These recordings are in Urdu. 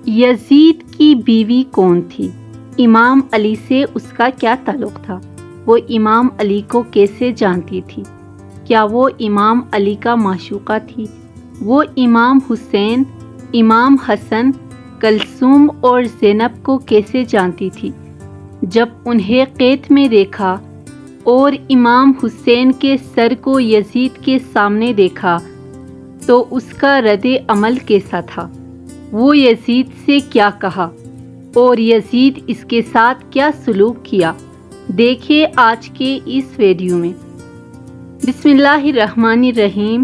یزید کی بیوی کون تھی؟ امام علی سے اس کا کیا تعلق تھا؟ وہ امام علی کو کیسے جانتی تھی؟ کیا وہ امام علی کا معشوقہ تھی؟ وہ امام حسین، امام حسن، کلثوم اور زینب کو کیسے جانتی تھی؟ جب انہیں قید میں دیکھا اور امام حسین کے سر کو یزید کے سامنے دیکھا تو اس کا رد عمل کیسا تھا؟ وہ یزید سے کیا کہا اور یزید اس کے ساتھ کیا سلوک کیا؟ دیکھیے آج کے اس ویڈیو میں۔ بسم اللہ الرحمن الرحیم۔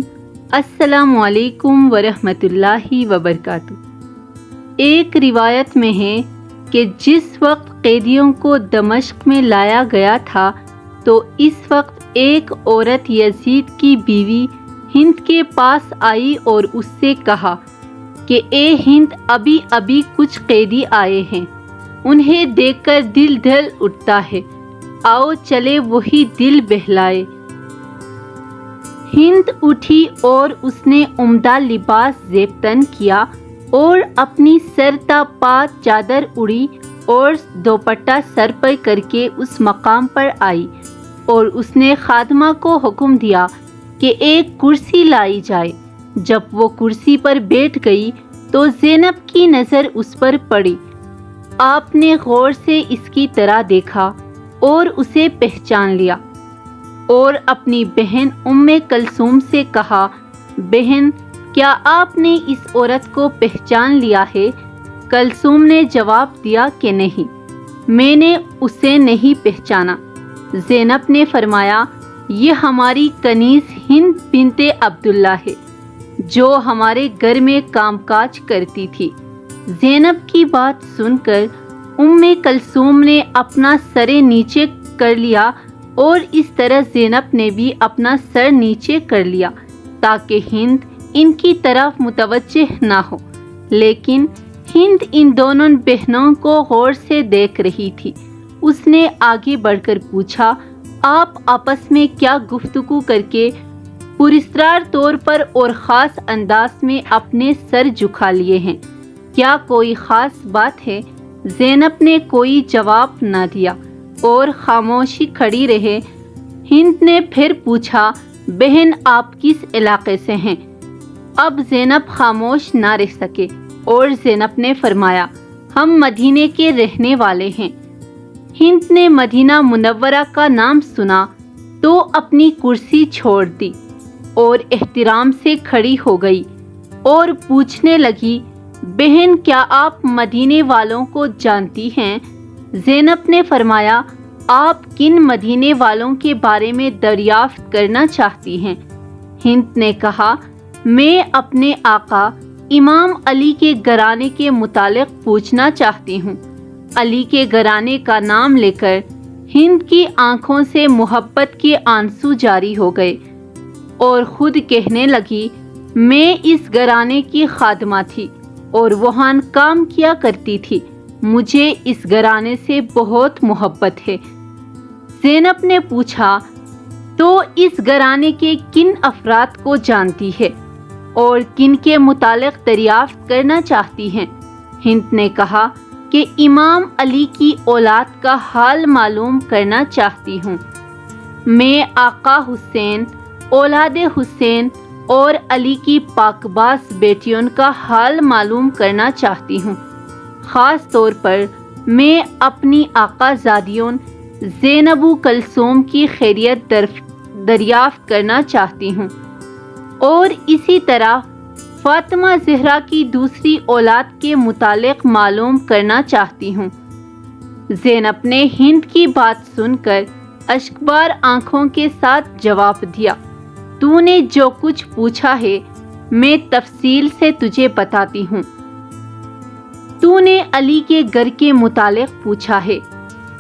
السلام علیکم ورحمۃ اللہ وبرکاتہ۔ ایک روایت میں ہے کہ جس وقت قیدیوں کو دمشق میں لایا گیا تھا تو اس وقت ایک عورت یزید کی بیوی ہند کے پاس آئی اور اس سے کہا کہ اے ہند، ابھی ابھی کچھ قیدی آئے ہیں، انہیں دیکھ کر دل ڈھل اٹھتا ہے، آؤ چلے وہی دل بہلائے۔ ہند اٹھی اور اس نے عمدہ لباس زیب تن کیا اور اپنی سر تا پا چادر اڑی اور دوپٹہ سر پر کر کے اس مقام پر آئی اور اس نے خادمہ کو حکم دیا کہ ایک کرسی لائی جائے۔ جب وہ کرسی پر بیٹھ گئی تو زینب کی نظر اس پر پڑی۔ آپ نے غور سے اس کی طرح دیکھا اور اسے پہچان لیا اور اپنی بہن ام کلثوم سے کہا، بہن، کیا آپ نے اس عورت کو پہچان لیا ہے؟ کلثوم نے جواب دیا کہ نہیں، میں نے اسے نہیں پہچانا۔ زینب نے فرمایا، یہ ہماری کنیز ہند بنت عبداللہ ہے جو ہمارے گھر میں کام کاج کرتی تھی۔ زینب کی بات سن کر ام کلثوم نے اپنا سر نیچے کر لیا اور اس طرح زینب نے بھی اپنا سر نیچے کر لیا تاکہ ہند ان کی طرف متوجہ نہ ہو، لیکن ہند ان دونوں بہنوں کو غور سے دیکھ رہی تھی۔ اس نے آگے بڑھ کر پوچھا، آپ آپس میں کیا گفتگو کر کے پراسرار طور پر اور خاص انداز میں اپنے سر جھکا لیے ہیں؟ کیا کوئی خاص بات ہے؟ زینب نے کوئی جواب نہ دیا اور خاموشی کھڑی رہے۔ ہند نے پھر پوچھا، بہن، آپ کس علاقے سے ہیں؟ اب زینب خاموش نہ رہ سکے اور زینب نے فرمایا، ہم مدینے کے رہنے والے ہیں۔ ہند نے مدینہ منورہ کا نام سنا تو اپنی کرسی چھوڑ دی اور احترام سے کھڑی ہو گئی اور پوچھنے لگی، بہن، کیا آپ مدینے والوں کو جانتی ہیں؟ زینب نے فرمایا، آپ کن مدینے والوں کے بارے میں دریافت کرنا چاہتی ہیں؟ ہند نے کہا، میں اپنے آقا امام علی کے گھرانے کے متعلق پوچھنا چاہتی ہوں۔ علی کے گھرانے کا نام لے کر ہند کی آنکھوں سے محبت کے آنسو جاری ہو گئے اور خود کہنے لگی، میں اس گھرانے کی خادمہ تھی اور وہاں کام کیا کرتی تھی، مجھے اس گھرانے سے بہت محبت ہے۔ زینب نے پوچھا، تو اس گھرانے کے کن افراد کو جانتی ہے اور کن کے متعلق دریافت کرنا چاہتی ہیں؟ ہند نے کہا کہ امام علی کی اولاد کا حال معلوم کرنا چاہتی ہوں۔ میں آقا حسین، اولاد حسین اور علی کی پاک باز بیٹیوں کا حال معلوم کرنا چاہتی ہوں۔ خاص طور پر میں اپنی آقا زادیوں زینب و کلثوم کی خیریت دریافت کرنا چاہتی ہوں اور اسی طرح فاطمہ زہرا کی دوسری اولاد کے متعلق معلوم کرنا چاہتی ہوں۔ زینب نے ہند کی بات سن کر اشکبار آنکھوں کے ساتھ جواب دیا، تو نے جو کچھ پوچھا ہے میں تفصیل سے تجھے بتاتی ہوں۔ تو نے علی کے گھر کے متعلق پوچھا ہے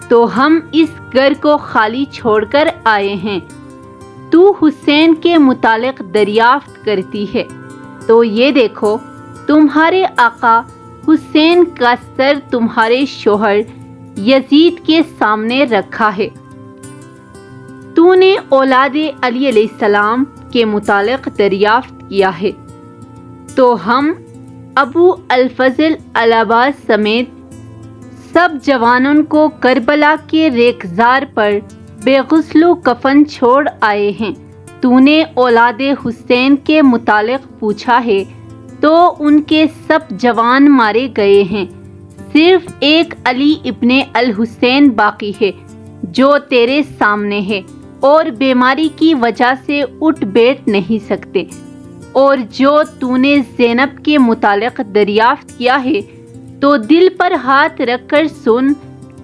تو ہم اس گھر کو خالی چھوڑ کر آئے ہیں۔ تو حسین کے متعلق دریافت کرتی ہے تو یہ دیکھو، تمہارے آقا حسین کا سر تمہارے شوہر یزید کے سامنے رکھا ہے۔ تو نے اولاد علی علیہ السلام کے متعلق دریافت کیا ہے تو ہم ابو الفضل العباس سمیت سب جوانوں کو کربلا کے ریگزار پر بے غسل و کفن چھوڑ آئے ہیں۔ تو نے اولاد حسین کے متعلق پوچھا ہے تو ان کے سب جوان مارے گئے ہیں، صرف ایک علی ابن الحسین باقی ہے جو تیرے سامنے ہے اور بیماری کی وجہ سے اٹھ بیٹھ نہیں سکتے، اور جو تو نے زینب کے متعلق دریافت کیا ہے تو دل پر ہاتھ رکھ کر سن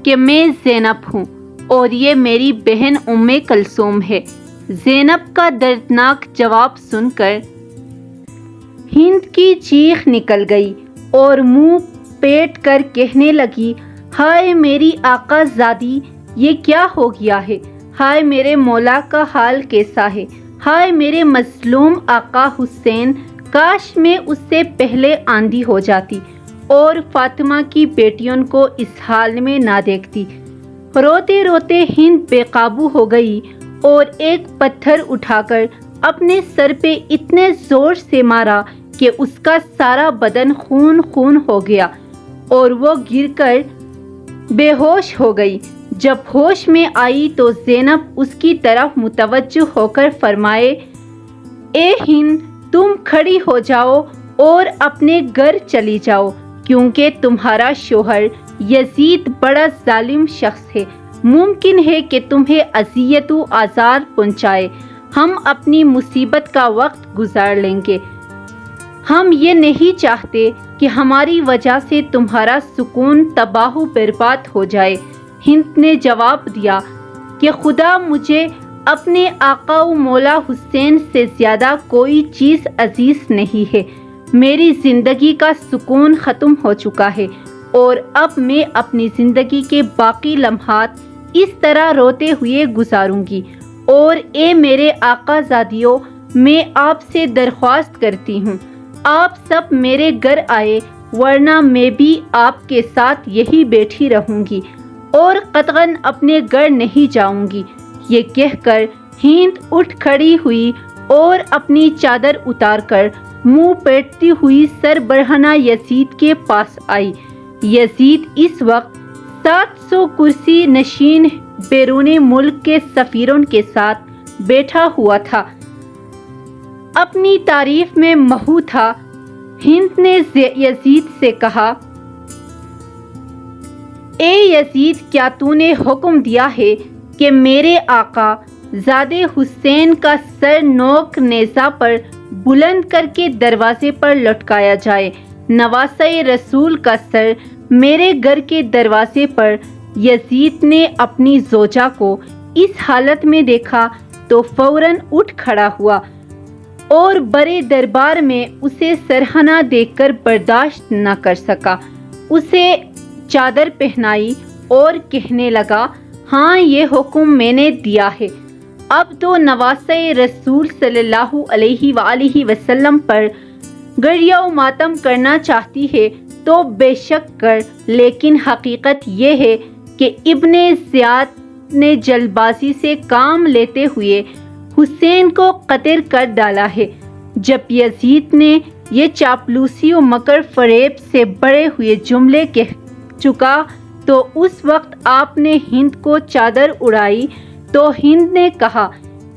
کہ میں زینب ہوں اور یہ میری بہن ام کلثوم ہے۔ زینب کا دردناک جواب سن کر ہند کی چیخ نکل گئی اور منہ پیٹ کر کہنے لگی، ہائے میری آقا زادی، یہ کیا ہو گیا ہے؟ ہائے میرے مولا کا حال کیسا ہے؟ ہائے میرے مظلوم آقا حسین، کاش میں اس سے پہلے آندھی ہو جاتی اور فاطمہ کی بیٹیوں کو اس حال میں نہ دیکھتی۔ روتے روتے ہند بے قابو ہو گئی اور ایک پتھر اٹھا کر اپنے سر پہ اتنے زور سے مارا کہ اس کا سارا بدن خون خون ہو گیا اور وہ گر کر بے ہوش ہو گئی۔ جب ہوش میں آئی تو زینب اس کی طرف متوجہ ہو کر فرمائے، اے ہند، تم کھڑی ہو جاؤ اور اپنے گھر چلی جاؤ، کیونکہ تمہارا شوہر یزید بڑا ظالم شخص ہے، ممکن ہے کہ تمہیں اذیت و آزار پہنچائے۔ ہم اپنی مصیبت کا وقت گزار لیں گے، ہم یہ نہیں چاہتے کہ ہماری وجہ سے تمہارا سکون تباہ و برباد ہو جائے۔ ہند نے جواب دیا کہ خدا مجھے اپنے آقا و مولا حسین سے زیادہ کوئی چیز عزیز نہیں ہے، میری زندگی کا سکون ختم ہو چکا ہے اور اب میں اپنی زندگی کے باقی لمحات اس طرح روتے ہوئے گزاروں گی۔ اور اے میرے آقا زادیوں، میں آپ سے درخواست کرتی ہوں، آپ سب میرے گھر آئے، ورنہ میں بھی آپ کے ساتھ یہی بیٹھی رہوں گی اور قطعاً اپنے گھر نہیں جاؤں گی۔ یہ کہہ کر ہند اٹھ کھڑی ہوئی اور اپنی چادر اتار کر منہ پیٹتی ہوئی سربرہنہ یزید کے پاس آئی۔ یزید اس وقت 700 کرسی نشین بیرون ملک کے سفیروں کے ساتھ بیٹھا ہوا تھا، اپنی تعریف میں محو تھا۔ ہند نے یزید سے کہا، اے یزید، کیا تو نے حکم دیا ہے کہ میرے آقا زادے حسین کا سر نوک نیزہ پر بلند کر کے دروازے پر لٹکایا جائے؟ نواسہ رسول کا سر میرے گھر کے دروازے پر۔ یزید نے اپنی زوجہ کو اس حالت میں دیکھا تو فوراً اٹھ کھڑا ہوا اور بڑے دربار میں اسے سرہنہ دیکھ کر برداشت نہ کر سکا، اسے چادر پہنائی اور کہنے لگا، ہاں یہ حکم میں نے دیا ہے، اب تو نواسہ رسول صلی اللہ علیہ وآلہ وسلم پر گریہ و ماتم کرنا چاہتی ہے تو بے شک کر، لیکن حقیقت یہ ہے کہ ابن زیاد نے جلد بازی سے کام لیتے ہوئے حسین کو قتل کر ڈالا ہے۔ جب یزید نے یہ چاپلوسی و مکر فریب سے بڑے ہوئے جملے کہہ چکا تو اس وقت آپ نے ہند کو چادر اڑائی تو ہند نے کہا،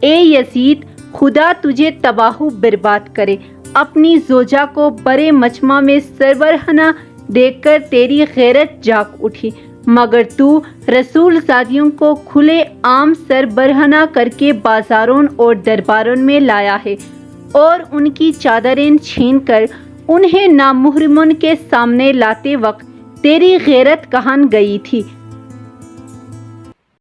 اے یزید، خدا تجھے تباہ و برباد کرے۔ اپنی زوجہ کو بڑے مجمع میں سربرہنہ دیکھ کر تیری غیرت جاگ اٹھی، مگر تو رسول زادیوں کو کھلے عام سربرہنہ کر کے بازاروں اور درباروں میں لایا ہے اور ان کی چادریں چھین کر انہیں نامحرموں کے سامنے لاتے وقت تیری غیرت کہاں گئی تھی؟